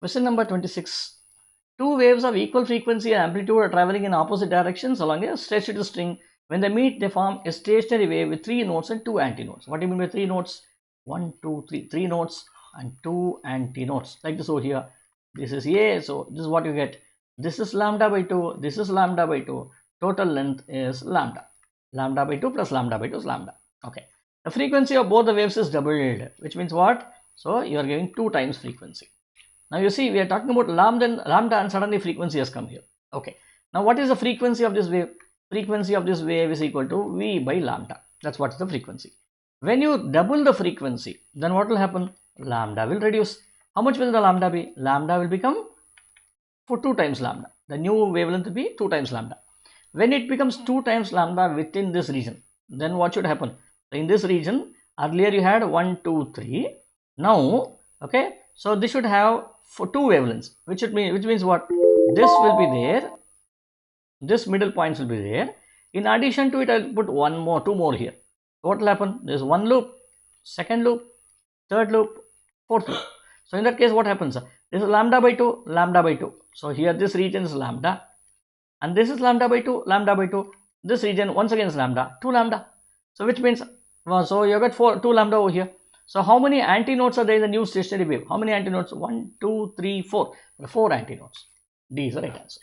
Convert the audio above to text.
Question number 26. Two waves of equal frequency and amplitude are traveling in opposite directions along a stretched string. When they meet, they form a stationary wave with 3 nodes and 2 antinodes. What do you mean by 3 nodes? 1, 2, 3. 3 nodes and 2 antinodes. Like this over here. This is A, so this is what you get. This is lambda by 2. This is lambda by 2. Total length is lambda. Lambda by 2 plus lambda by 2 is lambda. Okay. The frequency of both the waves is doubled, which means what? So you are giving 2 times frequency. Now you see, we are talking about lambda and suddenly frequency has come here. Okay. Now what is the frequency of this wave? Frequency of this wave is equal to V by lambda. That's what is the frequency. When you double the frequency, then what will happen? Lambda will reduce. How much will the lambda be? Lambda will become for 2 times lambda. The new wavelength will be 2 times lambda. When it becomes 2 times lambda within this region, then what should happen? In this region, earlier you had 1, 2, 3. Now, okay, so this should have for 2 wavelengths, which means what? This will be there. This middle points will be there. In addition to it, I'll put 2 more here. What will happen? There's 1 loop, 2nd loop, 3rd loop, 4th loop. So in that case, what happens? This is lambda by 2, lambda by 2. So here this region is lambda, and this is lambda by 2, lambda by 2. This region once again is lambda, 2 lambda. So which means, so you got 2 lambda over here. So how many antinodes are there in the new stationary wave? How many antinodes? 1, 2, 3, 4. 4 antinodes. D is the right answer.